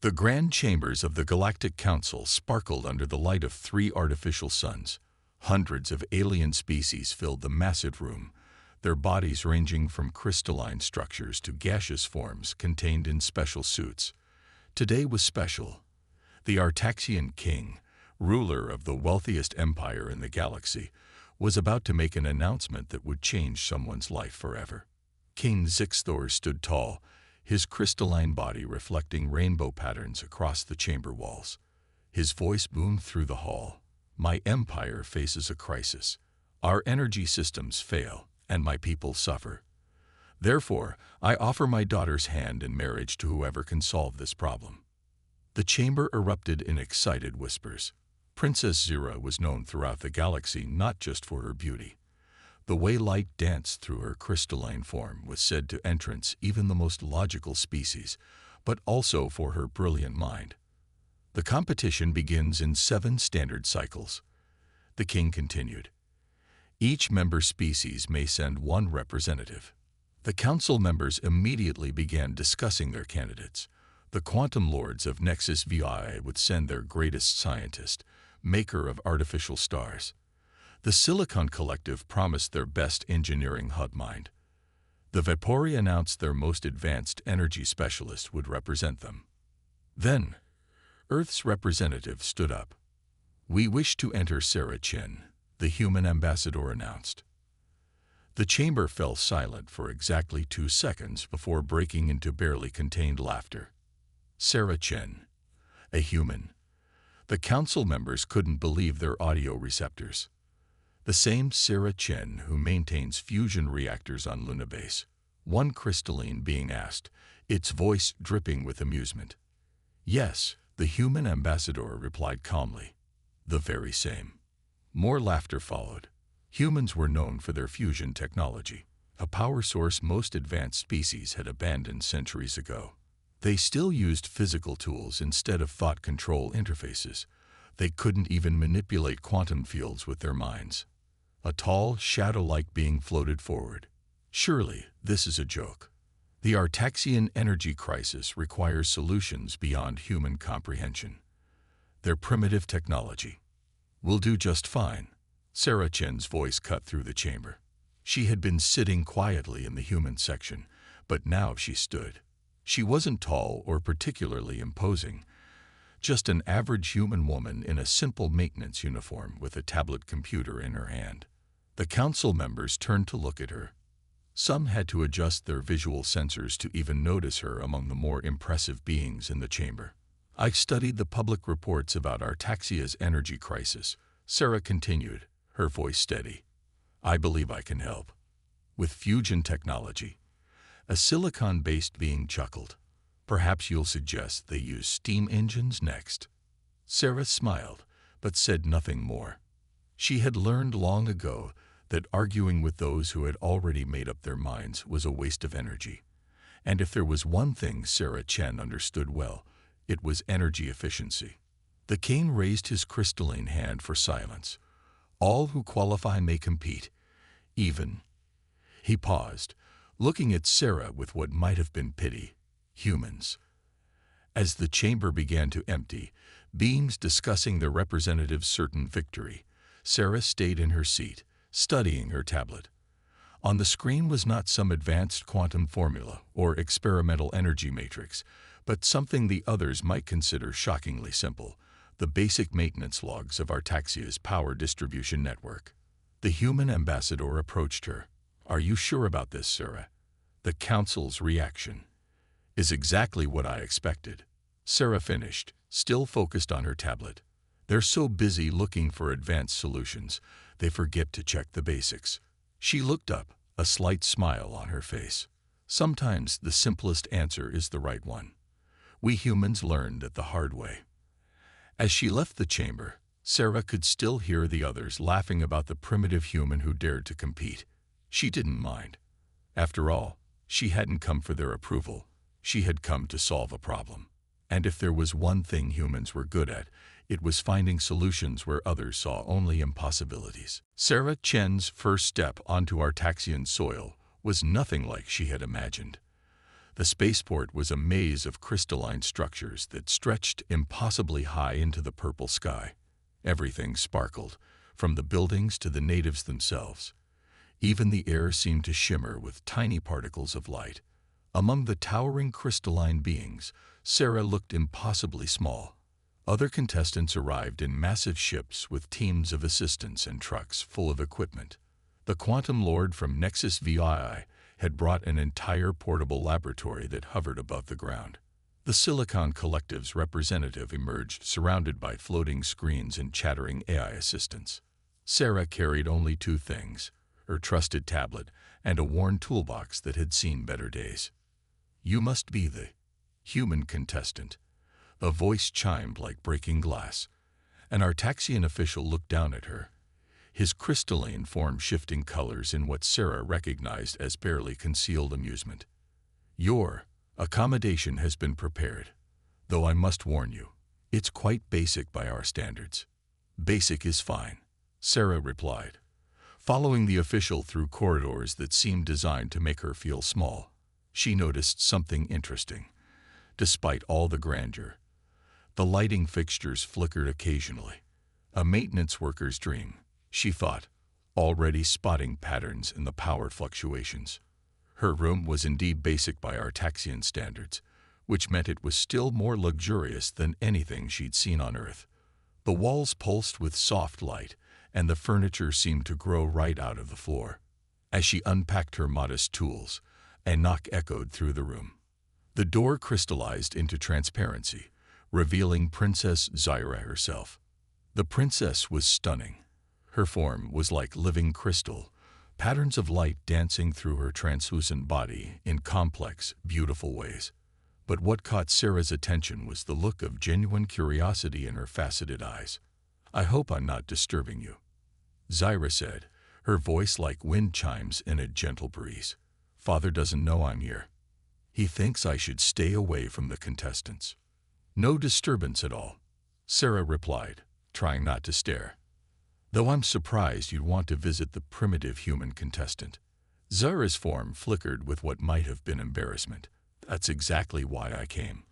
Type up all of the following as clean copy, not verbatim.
The grand chambers of the Galactic Council sparkled under the light of 3 artificial suns. Hundreds of alien species filled the massive room, their bodies ranging from crystalline structures to gaseous forms contained in special suits. Today was special. The Artaxian king, ruler of the wealthiest empire in the galaxy, was about to make an announcement that would change someone's life forever. King Zixthor stood tall, his crystalline body reflecting rainbow patterns across the chamber walls. His voice boomed through the hall. My empire faces a crisis. Our energy systems fail, and my people suffer. Therefore, I offer my daughter's hand in marriage to whoever can solve this problem. The chamber erupted in excited whispers. Princess Zira was known throughout the galaxy not just for her beauty. The way light danced through her crystalline form was said to entrance even the most logical species, but also for her brilliant mind. The competition begins in 7 standard cycles. The king continued. Each member species may send 1 representative. The council members immediately began discussing their candidates. The quantum lords of Nexus VI would send their greatest scientist, maker of artificial stars. The Silicon Collective promised their best engineering hub mind. The Vapori announced their most advanced energy specialist would represent them. Then, Earth's representative stood up. We wish to enter Sarah Chen, the human ambassador announced. The chamber fell silent for exactly 2 seconds before breaking into barely contained laughter. Sarah Chen, a human. The council members couldn't believe their audio receptors. The same Sarah Chen who maintains fusion reactors on Lunabase. One crystalline being asked, its voice dripping with amusement. Yes, the human ambassador replied calmly. The very same. More laughter followed. Humans were known for their fusion technology, a power source most advanced species had abandoned centuries ago. They still used physical tools instead of thought control interfaces. They couldn't even manipulate quantum fields with their minds. A tall, shadow-like being floated forward. Surely, this is a joke. The Artaxian energy crisis requires solutions beyond human comprehension. Their primitive technology will do just fine. Sarah Chen's voice cut through the chamber. She had been sitting quietly in the human section, but now she stood. She wasn't tall or particularly imposing, just an average human woman in a simple maintenance uniform with a tablet computer in her hand. The council members turned to look at her. Some had to adjust their visual sensors to even notice her among the more impressive beings in the chamber. I studied the public reports about Artaxia's energy crisis, Sarah continued, her voice steady. I believe I can help. With fusion technology. A silicon-based being chuckled. Perhaps you'll suggest they use steam engines next. Sarah smiled, but said nothing more. She had learned long ago that arguing with those who had already made up their minds was a waste of energy. And if there was one thing Sarah Chen understood well, it was energy efficiency. The king raised his crystalline hand for silence. All who qualify may compete, even. He paused, looking at Sarah with what might have been pity. Humans. As the chamber began to empty, beings discussing their representative's certain victory, Sarah stayed in her seat, studying her tablet. On the screen was not some advanced quantum formula or experimental energy matrix, but something the others might consider shockingly simple, the basic maintenance logs of Artaxia's power distribution network. The human ambassador approached her. Are you sure about this, Sarah? The council's reaction is exactly what I expected. Sarah finished, still focused on her tablet. They're so busy looking for advanced solutions, they forget to check the basics. She looked up, a slight smile on her face. Sometimes the simplest answer is the right one. We humans learned it the hard way. As she left the chamber, Sarah could still hear the others laughing about the primitive human who dared to compete. She didn't mind. After all, she hadn't come for their approval. She had come to solve a problem. And if there was one thing humans were good at, it was finding solutions where others saw only impossibilities. Sarah Chen's first step onto Artaxian soil was nothing like she had imagined. The spaceport was a maze of crystalline structures that stretched impossibly high into the purple sky. Everything sparkled, from the buildings to the natives themselves. Even the air seemed to shimmer with tiny particles of light. Among the towering crystalline beings, Sarah looked impossibly small. Other contestants arrived in massive ships with teams of assistants and trucks full of equipment. The Quantum Lord from Nexus VI had brought an entire portable laboratory that hovered above the ground. The Silicon Collective's representative emerged surrounded by floating screens and chattering AI assistants. Sarah carried only two things, her trusted tablet and a worn toolbox that had seen better days. "You must be the human contestant." A voice chimed like breaking glass. An Artaxian official looked down at her, his crystalline form shifting colors in what Sarah recognized as barely concealed amusement. "Your accommodation has been prepared, though I must warn you, it's quite basic by our standards." "Basic is fine," Sarah replied, following the official through corridors that seemed designed to make her feel small. She noticed something interesting. Despite all the grandeur, the lighting fixtures flickered occasionally. A maintenance worker's dream, she thought, already spotting patterns in the power fluctuations. Her room was indeed basic by Artaxian standards, which meant it was still more luxurious than anything she'd seen on Earth. The walls pulsed with soft light, and the furniture seemed to grow right out of the floor. As she unpacked her modest tools, a knock echoed through the room. The door crystallized into transparency, revealing Princess Zyra herself. The princess was stunning. Her form was like living crystal, patterns of light dancing through her translucent body in complex, beautiful ways. But what caught Sarah's attention was the look of genuine curiosity in her faceted eyes. "I hope I'm not disturbing you," Zyra said, her voice like wind chimes in a gentle breeze. "Father doesn't know I'm here. He thinks I should stay away from the contestants." "No disturbance at all," Sarah replied, trying not to stare. "Though I'm surprised you'd want to visit the primitive human contestant." Zyra's form flickered with what might have been embarrassment. "That's exactly why I came.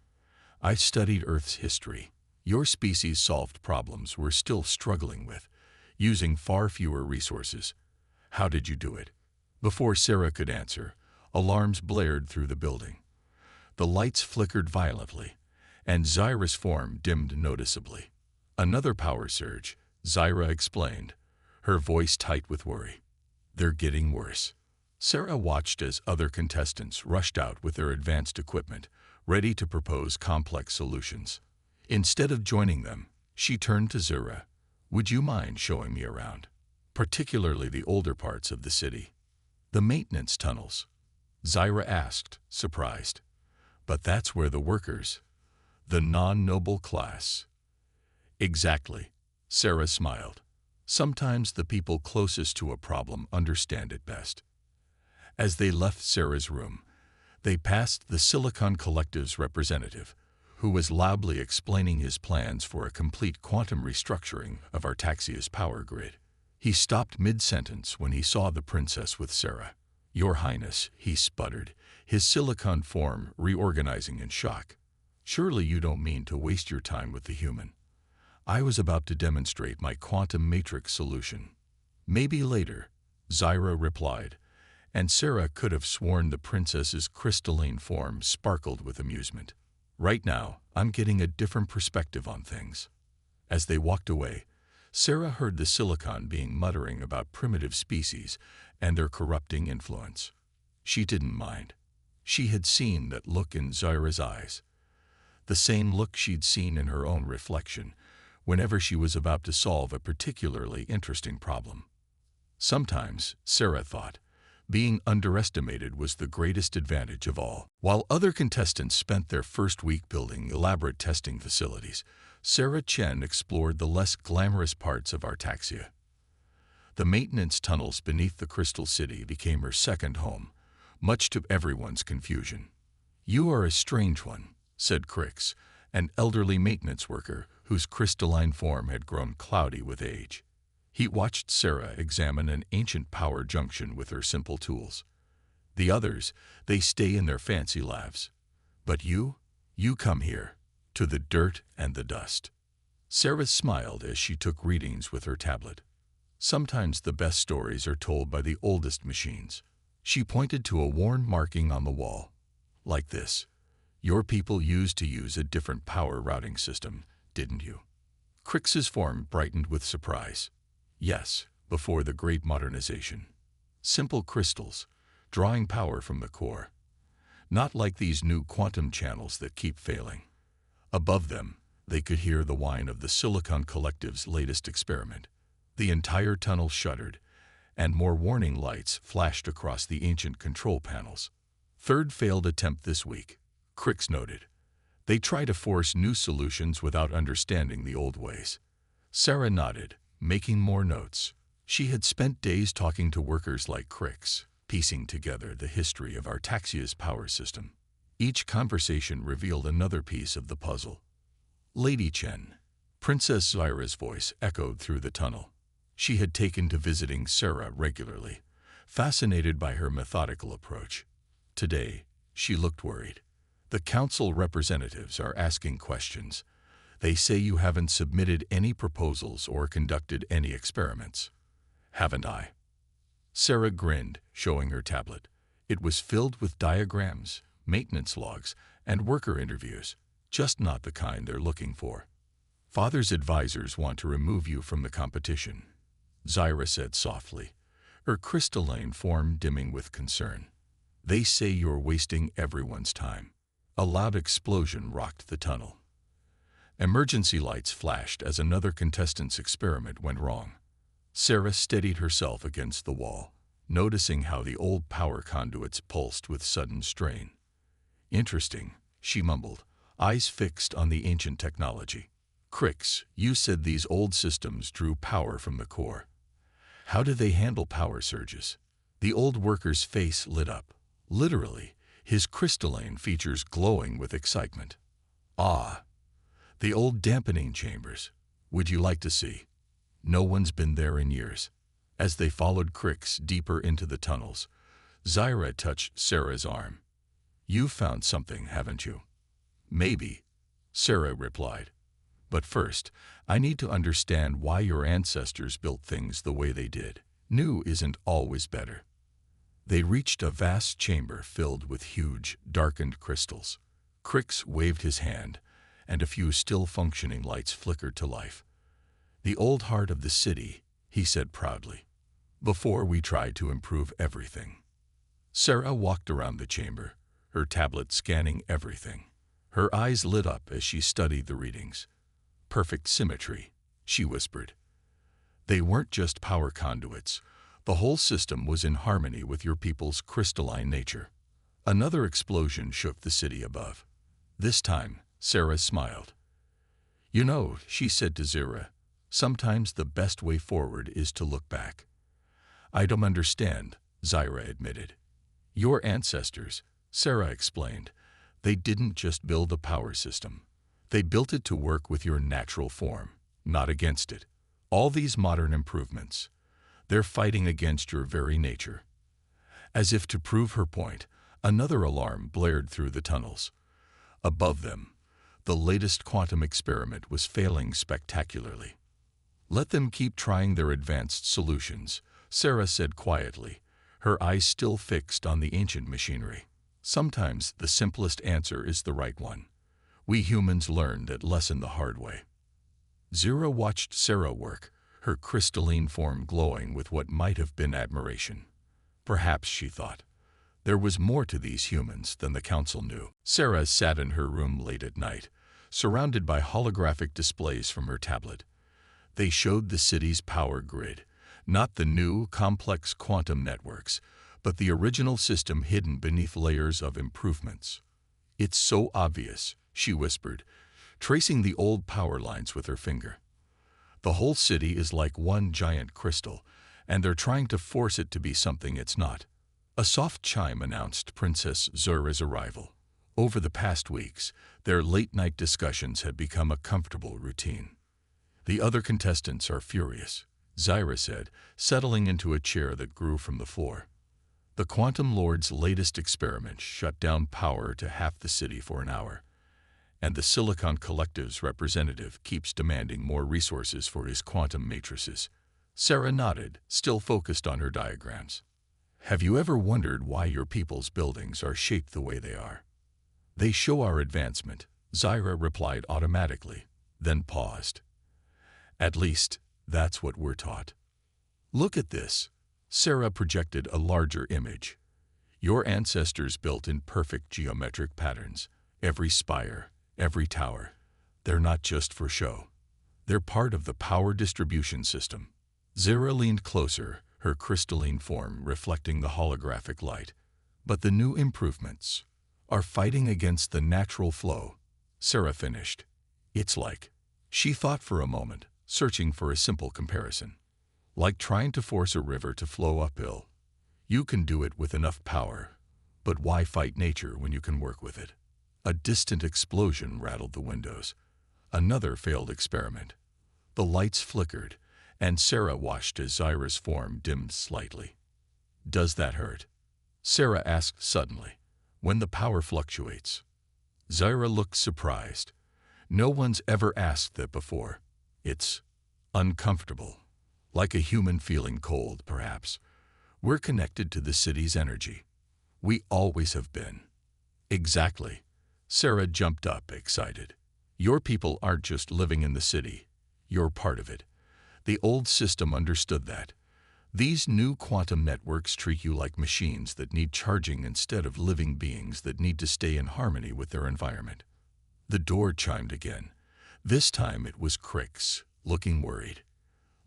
I've studied Earth's history. Your species solved problems we're still struggling with, using far fewer resources. How did you do it?" Before Sarah could answer, alarms blared through the building. The lights flickered violently, and Zyra's form dimmed noticeably. "Another power surge," Zyra explained, her voice tight with worry. "They're getting worse." Sarah watched as other contestants rushed out with their advanced equipment, ready to propose complex solutions. Instead of joining them, she turned to Zyra. "Would you mind showing me around? Particularly the older parts of the city." "The maintenance tunnels?" Zyra asked, surprised. "But that's where the workers, the non-noble class." "Exactly," Sarah smiled. "Sometimes the people closest to a problem understand it best." As they left Sarah's room, they passed the Silicon Collective's representative, who was loudly explaining his plans for a complete quantum restructuring of Artaxia's power grid. He stopped mid-sentence when he saw the princess with Sarah. "Your Highness," he sputtered, his silicon form reorganizing in shock. "Surely you don't mean to waste your time with the human. I was about to demonstrate my quantum matrix solution." "Maybe later," Zyra replied, and Sarah could have sworn the princess's crystalline form sparkled with amusement. "Right now, I'm getting a different perspective on things." As they walked away, Sarah heard the silicon being muttering about primitive species and their corrupting influence. She didn't mind. She had seen that look in Zyra's eyes, the same look she'd seen in her own reflection whenever she was about to solve a particularly interesting problem. Sometimes, Sarah thought, being underestimated was the greatest advantage of all. While other contestants spent their first week building elaborate testing facilities, Sarah Chen explored the less glamorous parts of Artaxia. The maintenance tunnels beneath the Crystal City became her second home, much to everyone's confusion. "You are a strange one," said Crix, an elderly maintenance worker whose crystalline form had grown cloudy with age. He watched Sarah examine an ancient power junction with her simple tools. The others, they stay in their fancy labs. But you come here, to the dirt and the dust. Sarah smiled as she took readings with her tablet. Sometimes the best stories are told by the oldest machines. She pointed to a worn marking on the wall. Like this. Your people used to use a different power routing system, didn't you? Crix's form brightened with surprise. Yes, before the Great Modernization. Simple crystals, drawing power from the core. Not like these new quantum channels that keep failing. Above them, they could hear the whine of the Silicon Collective's latest experiment. The entire tunnel shuddered, and more warning lights flashed across the ancient control panels. Third failed attempt this week, Crix noted. They try to force new solutions without understanding the old ways. Sarah nodded, making more notes. She had spent days talking to workers like Crix, piecing together the history of Artaxia's power system. Each conversation revealed another piece of the puzzle. Lady Chen. Princess Zyra's voice echoed through the tunnel. She had taken to visiting Sarah regularly, fascinated by her methodical approach. Today, she looked worried. The council representatives are asking questions. They say you haven't submitted any proposals or conducted any experiments. Haven't I? Sarah grinned, showing her tablet. It was filled with diagrams, maintenance logs, and worker interviews, just not the kind they're looking for. Father's advisors want to remove you from the competition, Zyra said softly, her crystalline form dimming with concern. They say you're wasting everyone's time. A loud explosion rocked the tunnel. Emergency lights flashed as another contestant's experiment went wrong. Sarah steadied herself against the wall, noticing how the old power conduits pulsed with sudden strain. Interesting, she mumbled, eyes fixed on the ancient technology. Crix, you said these old systems drew power from the core. How do they handle power surges? The old worker's face lit up. Literally, his crystalline features glowing with excitement. Ah, the old dampening chambers. Would you like to see? No one's been there in years. As they followed Crix deeper into the tunnels, Zyra touched Sarah's arm. You've found something, haven't you? Maybe, Sarah replied. But first, I need to understand why your ancestors built things the way they did. New isn't always better. They reached a vast chamber filled with huge, darkened crystals. Crix waved his hand, and a few still-functioning lights flickered to life. The old heart of the city, he said proudly. Before we tried to improve everything. Sarah walked around the chamber, her tablet scanning everything. Her eyes lit up as she studied the readings. Perfect symmetry, she whispered. They weren't just power conduits. The whole system was in harmony with your people's crystalline nature. Another explosion shook the city above. This time, Sarah smiled. You know, she said to Zyra, sometimes the best way forward is to look back. I don't understand, Zyra admitted. Your ancestors, Sarah explained, they didn't just build a power system. They built it to work with your natural form, not against it. All these modern improvements, they're fighting against your very nature. As if to prove her point, another alarm blared through the tunnels. Above them, the latest quantum experiment was failing spectacularly. Let them keep trying their advanced solutions, Sarah said quietly, her eyes still fixed on the ancient machinery. Sometimes the simplest answer is the right one. We humans learn that lesson the hard way. Zyra watched Sarah work, her crystalline form glowing with what might have been admiration. Perhaps, she thought, there was more to these humans than the council knew. Sarah sat in her room late at night, surrounded by holographic displays from her tablet. They showed the city's power grid, not the new, complex quantum networks, but the original system hidden beneath layers of improvements. It's so obvious, she whispered, tracing the old power lines with her finger. The whole city is like one giant crystal, and they're trying to force it to be something it's not. A soft chime announced Princess Zyra's arrival. Over the past weeks, their late-night discussions had become a comfortable routine. The other contestants are furious, Zyra said, settling into a chair that grew from the floor. The Quantum Lord's latest experiment shut down power to half the city for an hour, and the Silicon Collective's representative keeps demanding more resources for his quantum matrices. Sarah nodded, still focused on her diagrams. Have you ever wondered why your people's buildings are shaped the way they are? They show our advancement, Zyra replied automatically, then paused. At least, that's what we're taught. Look at this. Sarah projected a larger image. Your ancestors built in perfect geometric patterns. Every spire, every tower. They're not just for show. They're part of the power distribution system. Zyra leaned closer, her crystalline form reflecting the holographic light. But the new improvements are fighting against the natural flow. Sarah finished. It's like. She thought for a moment, searching for a simple comparison. Like trying to force a river to flow uphill. You can do it with enough power, but why fight nature when you can work with it? A distant explosion rattled the windows. Another failed experiment. The lights flickered, and Sarah watched as Zyra's form dimmed slightly. Does that hurt? Sarah asked suddenly. When the power fluctuates. Zyra looked surprised. No one's ever asked that before. It's uncomfortable. Like a human feeling cold, perhaps. We're connected to the city's energy. We always have been. Exactly. Sarah jumped up, excited. Your people aren't just living in the city. You're part of it. The old system understood that. These new quantum networks treat you like machines that need charging instead of living beings that need to stay in harmony with their environment. The door chimed again. This time it was Crix, looking worried.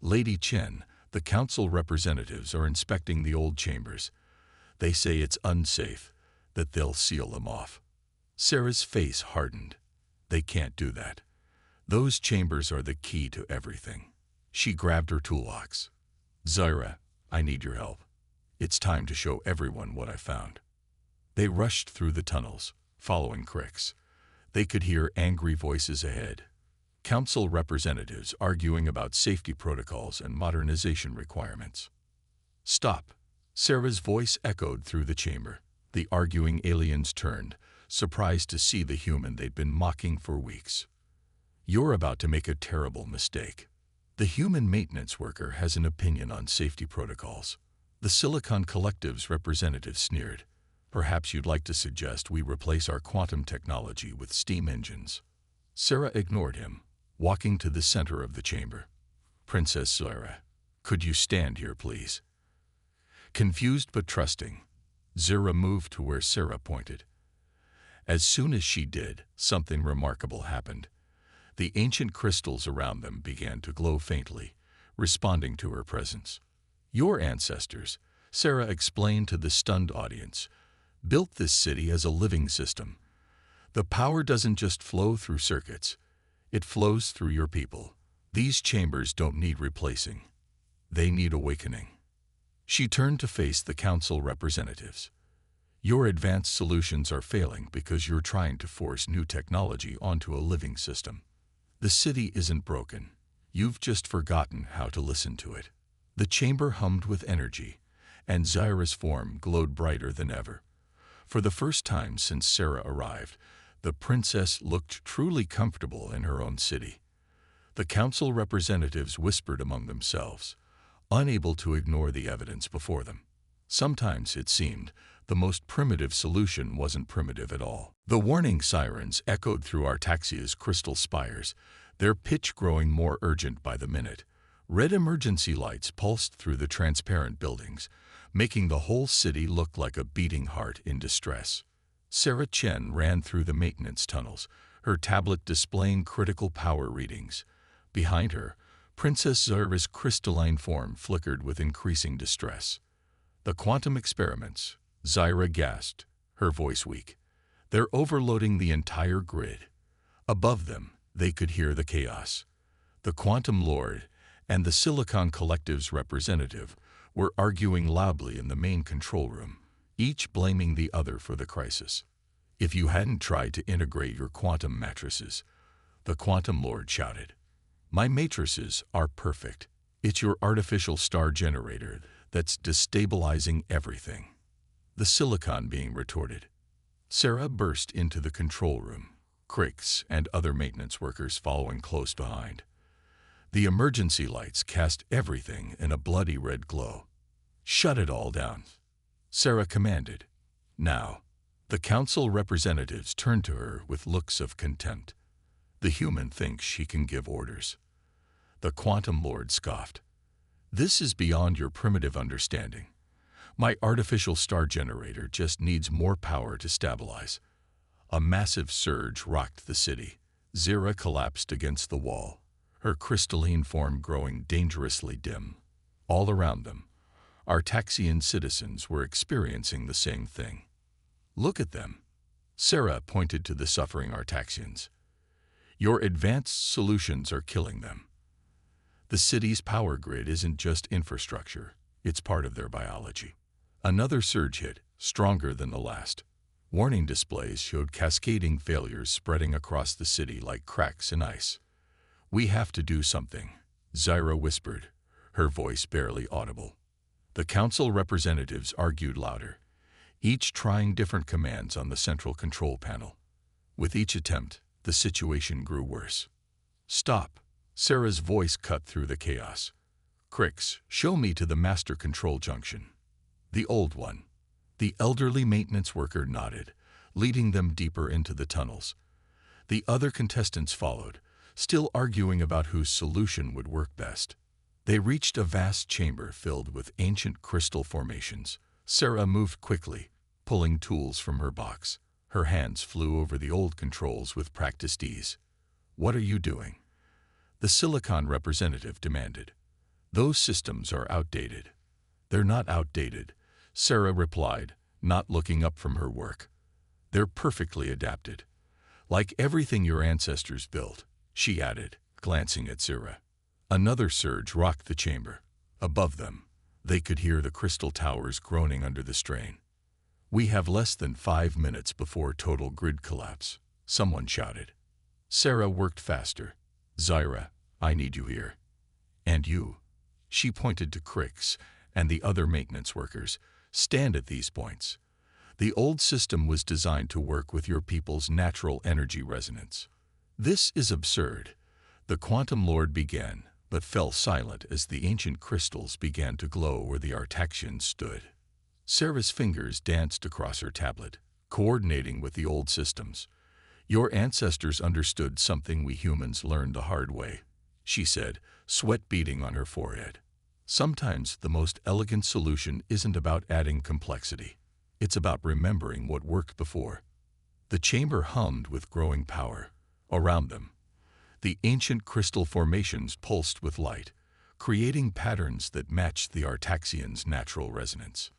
Lady Chen, the council representatives are inspecting the old chambers. They say it's unsafe, that they'll seal them off. Sarah's face hardened. They can't do that. Those chambers are the key to everything. She grabbed her toolbox. Zyra, I need your help. It's time to show everyone what I found. They rushed through the tunnels, following Crix. They could hear angry voices ahead. Council representatives arguing about safety protocols and modernization requirements. Stop. Sarah's voice echoed through the chamber. The arguing aliens turned, surprised to see the human they'd been mocking for weeks. You're about to make a terrible mistake. The human maintenance worker has an opinion on safety protocols. The Silicon Collective's representative sneered. Perhaps you'd like to suggest we replace our quantum technology with steam engines. Sarah ignored him, walking to the center of the chamber. Princess Zyra, could you stand here, please? Confused but trusting, Zyra moved to where Sarah pointed. As soon as she did, something remarkable happened. The ancient crystals around them began to glow faintly, responding to her presence. Your ancestors, Sarah explained to the stunned audience, built this city as a living system. The power doesn't just flow through circuits. It flows through your people. These chambers don't need replacing. They need awakening. She turned to face the council representatives. Your advanced solutions are failing because you're trying to force new technology onto a living system. The city isn't broken. You've just forgotten how to listen to it. The chamber hummed with energy, and Zyra's form glowed brighter than ever. For the first time since Sarah arrived, the princess looked truly comfortable in her own city. The council representatives whispered among themselves, unable to ignore the evidence before them. Sometimes, it seemed, the most primitive solution wasn't primitive at all. The warning sirens echoed through Artaxia's crystal spires, their pitch growing more urgent by the minute. Red emergency lights pulsed through the transparent buildings, making the whole city look like a beating heart in distress. Sarah Chen ran through the maintenance tunnels, her tablet displaying critical power readings. Behind her, Princess Zyra's crystalline form flickered with increasing distress. The quantum experiments, Zyra gasped, her voice weak. They're overloading the entire grid. Above them, they could hear the chaos. The Quantum Lord and the Silicon Collective's representative were arguing loudly in the main control room, each blaming the other for the crisis. If you hadn't tried to integrate your quantum matrices, the Quantum Lord shouted. My matrices are perfect. It's your artificial star generator that's destabilizing everything. the silicon being retorted. Sarah burst into the control room, Crix and other maintenance workers following close behind. The emergency lights cast everything in a bloody red glow. "Shut it all down," Sarah commanded. Now, the council representatives turned to her with looks of contempt. The human thinks she can give orders. The Quantum Lord scoffed. "This is beyond your primitive understanding. My artificial star generator just needs more power to stabilize." A massive surge rocked the city. Zira collapsed against the wall, her crystalline form growing dangerously dim. All around them, Artaxian citizens were experiencing the same thing. "Look at them." Sarah pointed to the suffering Artaxians. "Your advanced solutions are killing them. The city's power grid isn't just infrastructure, it's part of their biology." Another surge hit, stronger than the last. Warning displays showed cascading failures spreading across the city like cracks in ice. "We have to do something," Zira whispered, her voice barely audible. The council representatives argued louder, each trying different commands on the central control panel. With each attempt, the situation grew worse. "Stop!" Sarah's voice cut through the chaos. "Crix, show me to the master control junction." The old one. The elderly maintenance worker nodded, leading them deeper into the tunnels. The other contestants followed, still arguing about whose solution would work best. They reached a vast chamber filled with ancient crystal formations. Sarah moved quickly, pulling tools from her box. Her hands flew over the old controls with practiced ease. "What are you doing?" the silicon representative demanded. "Those systems are outdated." "They're not outdated," Sarah replied, not looking up from her work. "They're perfectly adapted. Like everything your ancestors built," she added, glancing at Zira. Another surge rocked the chamber. Above them, they could hear the crystal towers groaning under the strain. "We have less than 5 minutes before total grid collapse," someone shouted. Sarah worked faster. "Zira, I need you here. And you." She pointed to Crix and the other maintenance workers. "Stand at these points. The old system was designed to work with your people's natural energy resonance." "This is absurd," the Quantum Lord began, but fell silent as the ancient crystals began to glow where the Artaxians stood. Sarah's fingers danced across her tablet, coordinating with the old systems. "Your ancestors understood something we humans learned the hard way," she said, sweat beading on her forehead. "Sometimes the most elegant solution isn't about adding complexity. It's about remembering what worked before." The chamber hummed with growing power. Around them, the ancient crystal formations pulsed with light, creating patterns that matched the Artaxians' natural resonance.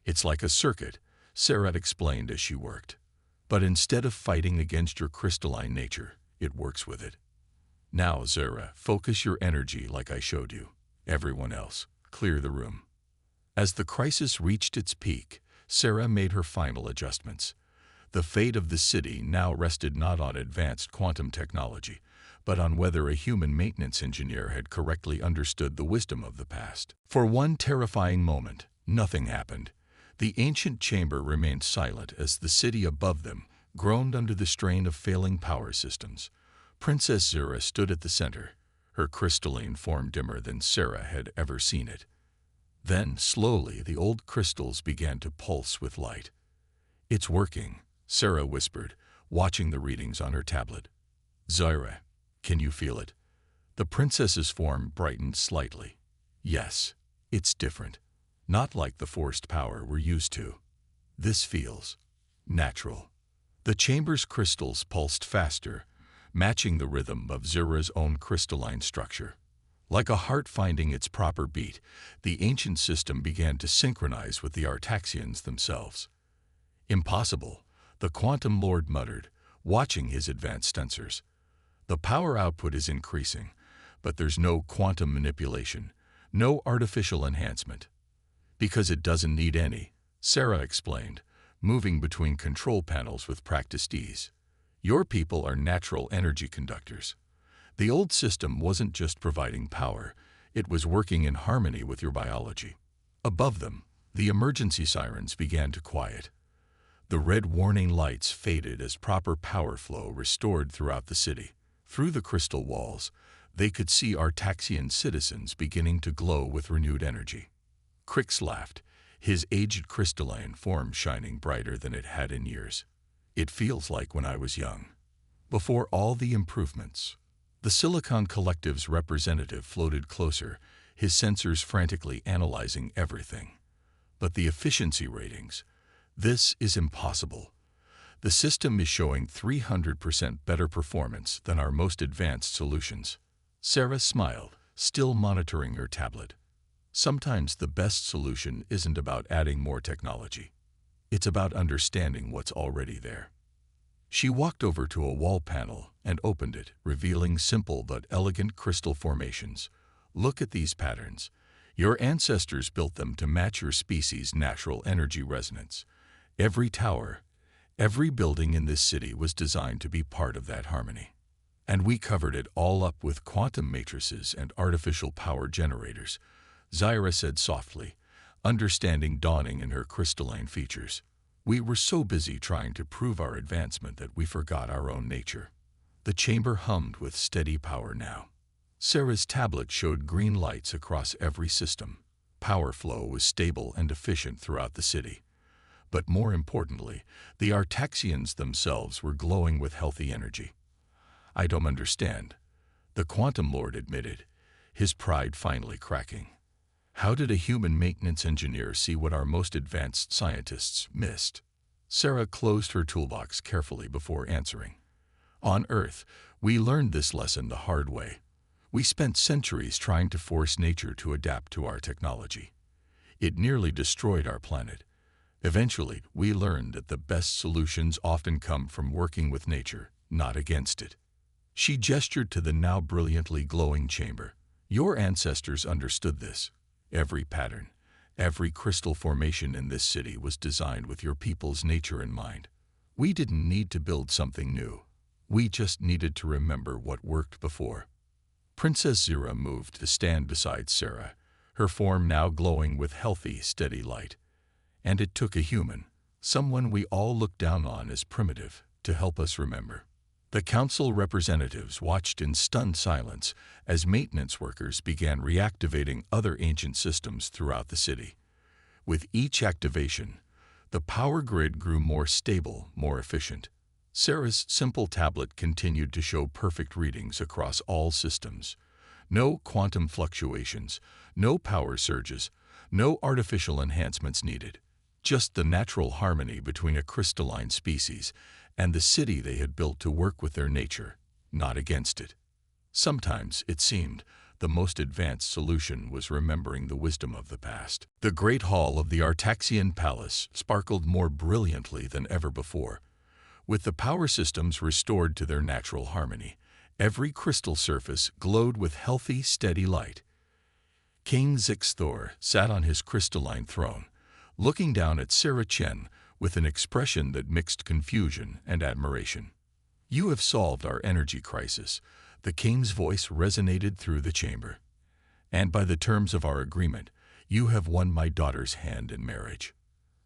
"It's like a circuit," Sarah explained as she worked. "But instead of fighting against your crystalline nature, it works with it. Now, Zira, focus your energy like I showed you. Everyone else, clear the room." As the crisis reached its peak, Sarah made her final adjustments. The fate of the city now rested not on advanced quantum technology, but on whether a human maintenance engineer had correctly understood the wisdom of the past. For one terrifying moment, nothing happened. The ancient chamber remained silent as the city above them groaned under the strain of failing power systems. Princess Zira stood at the center, her crystalline form dimmer than Sarah had ever seen it. Then, slowly, the old crystals began to pulse with light. "It's working," Sarah whispered, watching the readings on her tablet. "Zira, can you feel it?" The princess's form brightened slightly. "Yes, it's different. Not like the forced power we're used to. This feels natural." The chamber's crystals pulsed faster, matching the rhythm of Zira's own crystalline structure. Like a heart finding its proper beat, the ancient system began to synchronize with the Artaxians themselves. "Impossible," the Quantum Lord muttered, watching his advanced sensors. "The power output is increasing, but there's no quantum manipulation, no artificial enhancement." "Because it doesn't need any," Sarah explained, moving between control panels with practiced ease. "Your people are natural energy conductors. The old system wasn't just providing power, it was working in harmony with your biology." Above them, The emergency sirens began to quiet. The red warning lights faded as proper power flow restored throughout the city. Through the crystal walls, they could see Artaxian citizens beginning to glow with renewed energy. Crix laughed, his aged crystalline form shining brighter than it had in years. It feels like when I was young. Before all the improvements. The Silicon Collective's representative floated closer, his sensors frantically analyzing everything. But the efficiency ratings, this is impossible. The system is showing 300% better performance than our most advanced solutions. Sarah smiled, still monitoring her tablet. Sometimes the best solution isn't about adding more technology. It's about understanding what's already there. She walked over to a wall panel and opened it, revealing simple but elegant crystal formations. Look at these patterns. Your ancestors built them to match your species' natural energy resonance. Every tower, every building in this city was designed to be part of that harmony. And we covered it all up with quantum matrices and artificial power generators, Zyra said softly, understanding dawning in her crystalline features. We were so busy trying to prove our advancement that we forgot our own nature. The chamber hummed with steady power now. Sarah's tablet showed green lights across every system. Power flow was stable and efficient throughout the city. But more importantly, the Artaxians themselves were glowing with healthy energy. I don't understand, the Quantum Lord admitted, his pride finally cracking. How did a human maintenance engineer see what our most advanced scientists missed? Sarah closed her toolbox carefully before answering. On Earth, we learned this lesson the hard way. We spent centuries trying to force nature to adapt to our technology. It nearly destroyed our planet. Eventually, we learned that the best solutions often come from working with nature, not against it. She gestured to the now brilliantly glowing chamber. Your ancestors understood this. Every pattern, every crystal formation in this city was designed with your people's nature in mind. We didn't need to build something new. We just needed to remember what worked before. Princess Zira moved to stand beside Sarah, her form now glowing with healthy, steady light. And it took a human, someone we all looked down on as primitive, to help us remember. The council representatives watched in stunned silence as maintenance workers began reactivating other ancient systems throughout the city. With each activation, the power grid grew more stable, more efficient. Sarah's simple tablet continued to show perfect readings across all systems. No quantum fluctuations, no power surges, no artificial enhancements needed. Just the natural harmony between a crystalline species and the city they had built to work with their nature, not against it. Sometimes, it seemed, the most advanced solution was remembering the wisdom of the past. The great hall of the Artaxian palace sparkled more brilliantly than ever before. With the power systems restored to their natural harmony, every crystal surface glowed with healthy, steady light. King Zixthor sat on his crystalline throne, looking down at Sarah Chen with an expression that mixed confusion and admiration. You have solved our energy crisis, the king's voice resonated through the chamber. And by the terms of our agreement, you have won my daughter's hand in marriage.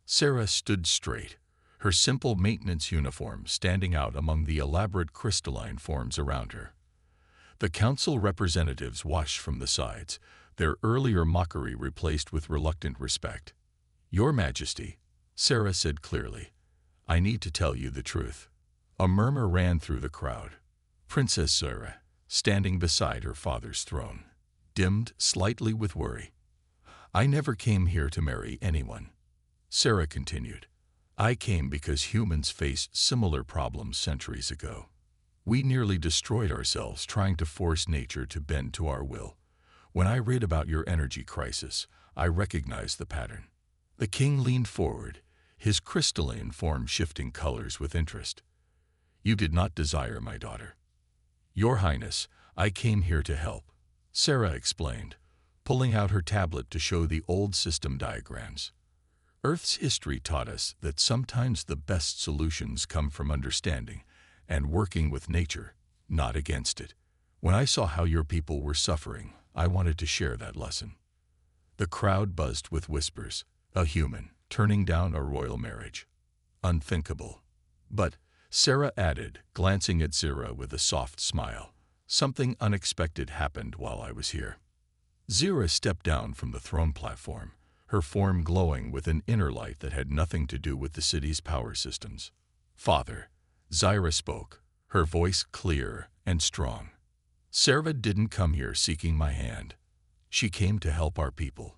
Sarah stood straight, her simple maintenance uniform standing out among the elaborate crystalline forms around her. The council representatives watched from the sides, their earlier mockery replaced with reluctant respect. Your Majesty, Sarah said clearly, I need to tell you the truth. A murmur ran through the crowd. Princess Sarah, standing beside her father's throne, dimmed slightly with worry. I never came here to marry anyone. Sarah continued. I came because humans faced similar problems centuries ago. We nearly destroyed ourselves trying to force nature to bend to our will. When I read about your energy crisis, I recognized the pattern. The king leaned forward, his crystalline form shifting colors with interest. You did not desire my daughter. Your Highness, I came here to help, Sarah explained, pulling out her tablet to show the old system diagrams. Earth's history taught us that sometimes the best solutions come from understanding and working with nature, not against it. When I saw how your people were suffering, I wanted to share that lesson. The crowd buzzed with whispers. A human turning down a royal marriage. Unthinkable. But, Sarah added, glancing at Zira with a soft smile, something unexpected happened while I was here. Zira stepped down from the throne platform, her form glowing with an inner light that had nothing to do with the city's power systems. Father, Zira spoke, her voice clear and strong. Sarah didn't come here seeking my hand. She came to help our people.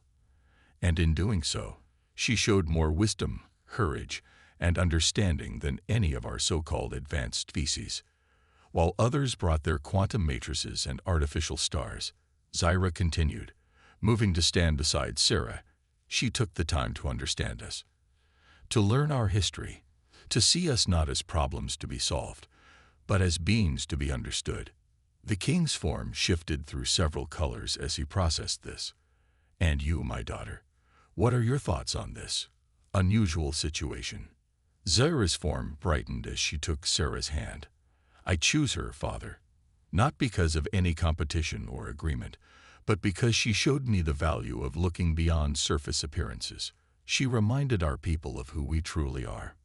And in doing so, she showed more wisdom, courage, and understanding than any of our so-called advanced species. While others brought their quantum matrices and artificial stars, Zira continued, moving to stand beside Sarah. She took the time to understand us, to learn our history, to see us not as problems to be solved, but as beings to be understood. The king's form shifted through several colors as he processed this. And you, my daughter, what are your thoughts on this unusual situation? Zira's form brightened as she took Sarah's hand. I choose her, Father, not because of any competition or agreement, but because she showed me the value of looking beyond surface appearances. She reminded our people of who we truly are.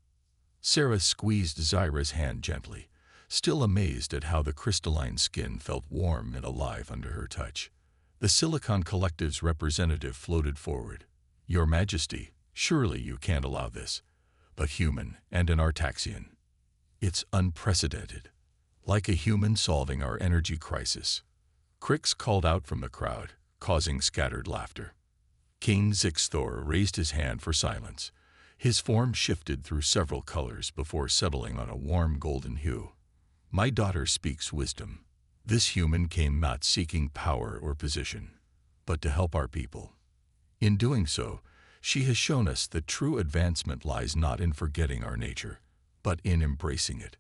Sarah squeezed Zira's hand gently, still amazed at how the crystalline skin felt warm and alive under her touch. The Silicon Collective's representative floated forward. Your Majesty, surely you can't allow this. A human and an Artaxian. It's unprecedented. Like a human solving our energy crisis. Crix called out from the crowd, causing scattered laughter. King Zixthor raised his hand for silence. His form shifted through several colors before settling on a warm golden hue. My daughter speaks wisdom. This human came not seeking power or position, but to help our people. In doing so, she has shown us that true advancement lies not in forgetting our nature, but in embracing it.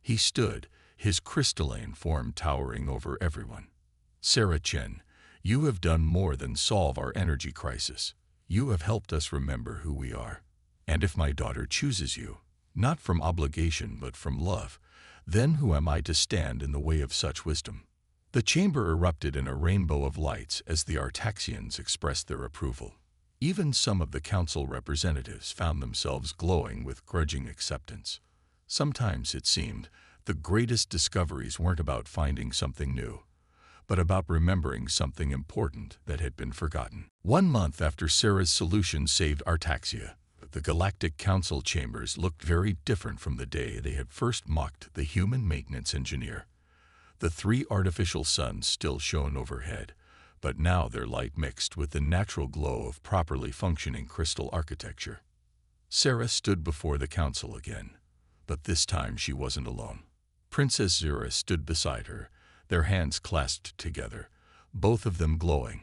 He stood, his crystalline form towering over everyone. Sarah Chen, you have done more than solve our energy crisis. You have helped us remember who we are. And if my daughter chooses you, not from obligation but from love, then who am I to stand in the way of such wisdom? The chamber erupted in a rainbow of lights as the Artaxians expressed their approval. Even some of the council representatives found themselves glowing with grudging acceptance. Sometimes, it seemed, the greatest discoveries weren't about finding something new, but about remembering something important that had been forgotten. 1 month after Sarah's solution saved Artaxia, the Galactic Council chambers looked very different from the day they had first mocked the human maintenance engineer. The 3 artificial suns still shone overhead, but now their light mixed with the natural glow of properly functioning crystal architecture. Sarah stood before the council again, but this time she wasn't alone. Princess Zira stood beside her, their hands clasped together, both of them glowing.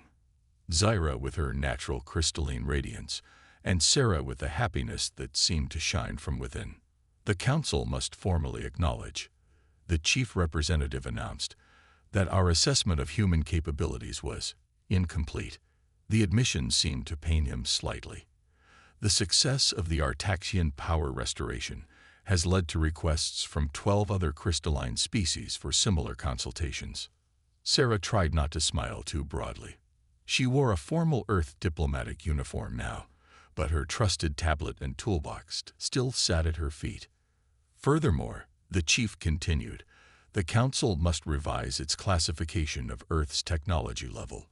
Zira with her natural crystalline radiance, and Sarah with the happiness that seemed to shine from within. The council must formally acknowledge, the chief representative announced, that our assessment of human capabilities was incomplete. The admission seemed to pain him slightly. The success of the Artaxian power restoration has led to requests from 12 other crystalline species for similar consultations. Sarah tried not to smile too broadly. She wore a formal Earth diplomatic uniform now, but her trusted tablet and toolbox still sat at her feet. Furthermore, the chief continued, the council must revise its classification of Earth's technology level.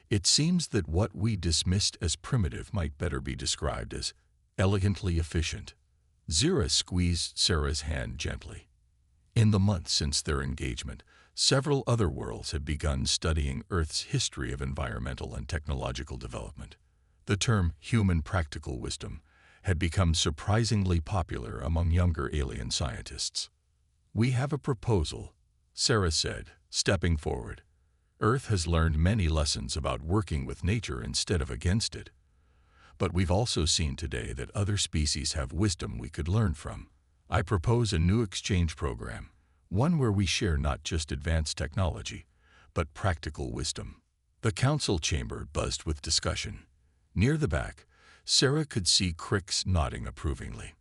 It seems that what we dismissed as primitive might better be described as elegantly efficient. Zira squeezed Sarah's hand gently. In the months since their engagement, several other worlds had begun studying Earth's history of environmental and technological development. The term human practical wisdom had become surprisingly popular among younger alien scientists. We have a proposal, Sarah said, stepping forward. Earth has learned many lessons about working with nature instead of against it. But we've also seen today that other species have wisdom we could learn from. I propose a new exchange program, one where we share not just advanced technology, but practical wisdom. The council chamber buzzed with discussion. Near the back, Sarah could see Crix nodding approvingly.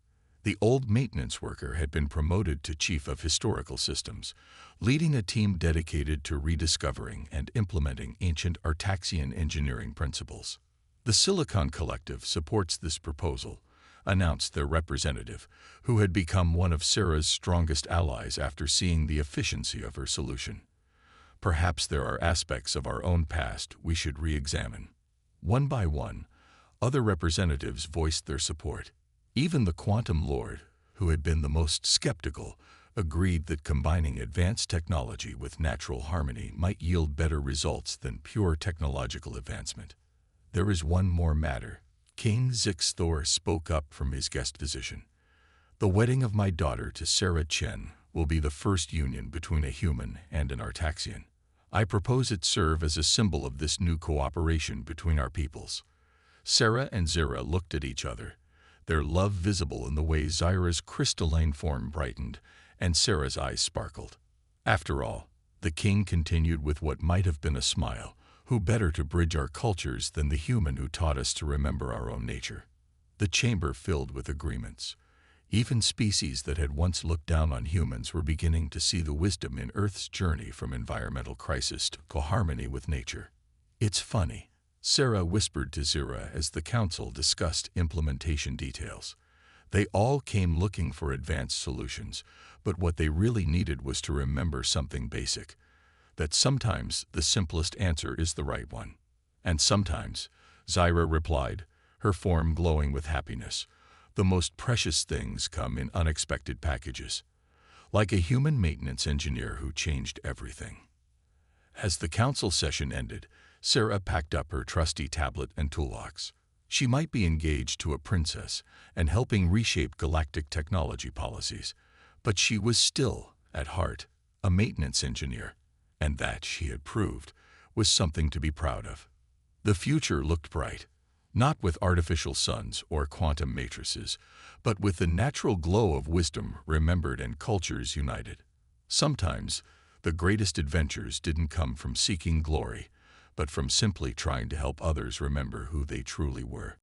The old maintenance worker had been promoted to Chief of Historical Systems, leading a team dedicated to rediscovering and implementing ancient Artaxian engineering principles. The Silicon Collective supports this proposal, announced their representative, who had become one of Sarah's strongest allies after seeing the efficiency of her solution. Perhaps there are aspects of our own past we should re-examine. One by one, other representatives voiced their support. Even the Quantum Lord, who had been the most skeptical, agreed that combining advanced technology with natural harmony might yield better results than pure technological advancement. There is one more matter. King Zixthor spoke up from his guest position. The wedding of my daughter to Sarah Chen will be the first union between a human and an Artaxian. I propose it serve as a symbol of this new cooperation between our peoples. Sarah and Zira looked at each other, their love visible in the way Zyra's crystalline form brightened and Sarah's eyes sparkled. After all, the king continued with what might have been a smile, who better to bridge our cultures than the human who taught us to remember our own nature? The chamber filled with agreements. Even species that had once looked down on humans were beginning to see the wisdom in Earth's journey from environmental crisis to harmony with nature. It's funny, Sarah whispered to Zira as the council discussed implementation details. They all came looking for advanced solutions, but what they really needed was to remember something basic, that sometimes the simplest answer is the right one. And sometimes, Zyra replied, her form glowing with happiness, the most precious things come in unexpected packages, like a human maintenance engineer who changed everything. As the council session ended, Sarah packed up her trusty tablet and toolbox. She might be engaged to a princess and helping reshape galactic technology policies, but she was still, at heart, a maintenance engineer, and that, she had proved, was something to be proud of. The future looked bright, not with artificial suns or quantum matrices, but with the natural glow of wisdom remembered and cultures united. Sometimes, the greatest adventures didn't come from seeking glory, but from simply trying to help others remember who they truly were.